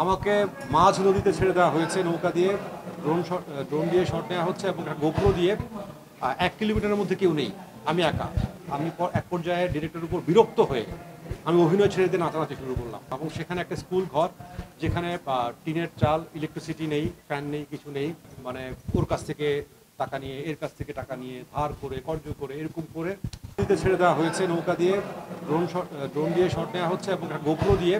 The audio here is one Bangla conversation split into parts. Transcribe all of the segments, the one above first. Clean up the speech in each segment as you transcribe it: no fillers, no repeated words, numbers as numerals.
আমাকে মাঝ নদীতে ছেড়ে দেওয়া হয়েছে নৌকা দিয়ে, ড্রোন দিয়ে শট নেওয়া হচ্ছে এবং গোপ্রো দিয়ে। 1 কিলোমিটারের মধ্যে কেউ নেই, আমি একা। আমি এক পর্যায়ে ডিরেক্টরের উপর বিরক্ত হয়ে আমি অভিনয় ছেড়ে দিয়ে নাচানাচি শুরু করলাম এবং সেখানে একটা স্কুল ঘর, যেখানে টিনের চাল, ইলেকট্রিসিটি নেই, ফ্যান নেই, কিছু নেই। মানে ওর কাছ থেকে টাকা নিয়ে, এর কাছ থেকে টাকা নিয়ে, ধার করে, কর্জ করে, এরকম করে নদীতে ছেড়ে দেওয়া হয়েছে নৌকা দিয়ে, ড্রোন দিয়ে শট নেওয়া হচ্ছে এবং গোপ্রো দিয়ে।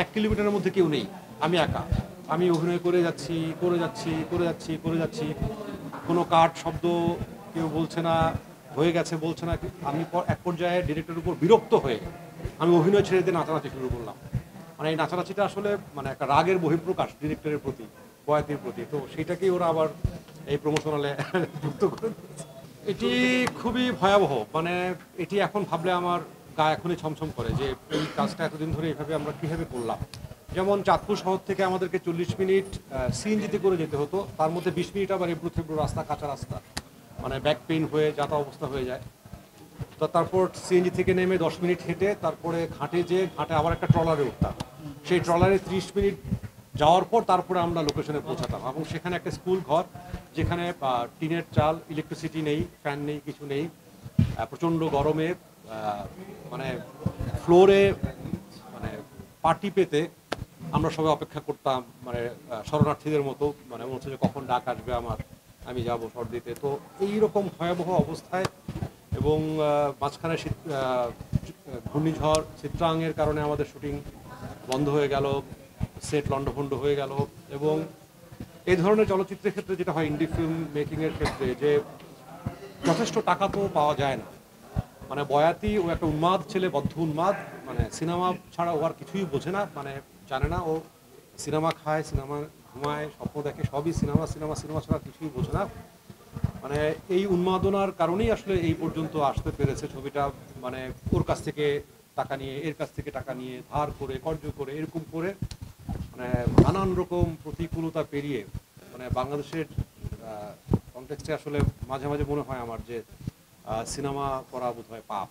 1 কিলোমিটারের মধ্যে কেউ নেই, আমি একা। আমি অভিনয় করে যাচ্ছি, করে যাচ্ছি, করে যাচ্ছি, করে যাচ্ছি। কোনো কাট শব্দ কেউ বলছে না, হয়ে গেছে বলছে না। আমি এক পর্যায়ে ডিরেক্টরের উপর বিরক্ত হয়ে আমি অভিনয় ছেড়ে দিয়ে নাচানাচি শুরু করলাম। মানে এই নাচানাচিটা আসলে মানে একটা রাগের বহিঃপ্রকাশ ডিরেক্টরের প্রতি, বয়াতির প্রতি। তো সেটাকেই ওরা আবার এই প্রমোশনালে যুক্ত করে দিয়েছে। এটি খুবই ভয়াবহ। মানে এটি এখন ভাবলে আমার গা এখনই ছমছম করে যে এই কাজটা এতদিন ধরে এইভাবে আমরা কীভাবে করলাম। যেমন চাঁদপুর শহর থেকে আমাদেরকে 40 মিনিট সিএনজিতে করে যেতে হতো, তার মধ্যে 20 মিনিট আবার এবড়ো থেবড়ো রাস্তা, কাঁচা রাস্তা, মানে ব্যাক পেইন হয়ে যাতা অবস্থা হয়ে যায়। তো তারপর সিএনজি থেকে নেমে 10 মিনিট হেঁটে তারপরে ঘাটে যেয়ে ঘাটে আবার একটা ট্রলারে উঠতাম। সেই ট্রলারে 30 মিনিট যাওয়ার পর তারপরে আমরা লোকেশনে পৌঁছাতাম এবং সেখানে একটা স্কুল ঘর, যেখানে টিনের চাল, ইলেকট্রিসিটি নেই, ফ্যান নেই, কিছু নেই। প্রচণ্ড গরমে মানে ফ্লোরে মানে পাটি পেতে আমরা সবাই অপেক্ষা করতাম, মানে শরণার্থীদের মতো। মানে মনে হচ্ছে যে কখন ডাক আসবে আমার, আমি যাব শট দিতে। তো এইরকম ভয়াবহ অবস্থায় এবং মাঝখানে ঘূর্ণিঝড় চিত্রাঙ্গের কারণে আমাদের শুটিং বন্ধ হয়ে গেল, সেট লন্ডভন্ড হয়ে গেল। এবং এই ধরনের চলচ্চিত্রের ক্ষেত্রে যেটা হয় ইন্ডি ফিল্ম মেকিংয়ের ক্ষেত্রে, যে যথেষ্ট টাকা তো পাওয়া যায় না। মানে বয়াতি ও একটা উন্মাদ ছেলে, বদ্ধ উন্মাদ। মানে সিনেমা ছাড়া ও আর কিছুই বোঝে না, মানে জানে না। ও সিনেমা খায়, সিনেমা ঘুমায়, স্বপ্ন দেখে, সবই সিনেমা সিনেমা সিনেমা ছাড়া কিছুই বোঝে না। মানে এই উন্মাদনার কারণেই আসলে এই পর্যন্ত আসতে পেরেছে ছবিটা। মানে ওর কাছ থেকে টাকা নিয়ে, এর কাছ থেকে টাকা নিয়ে, ধার করে, কর্জ করে, এরকম করে মানে নানান রকম প্রতিকূলতা পেরিয়ে মানে বাংলাদেশের কনটেক্সটে আসলে মাঝে মাঝে মনে হয় আমার যে সিনেমা করা বোধহয় পাপ।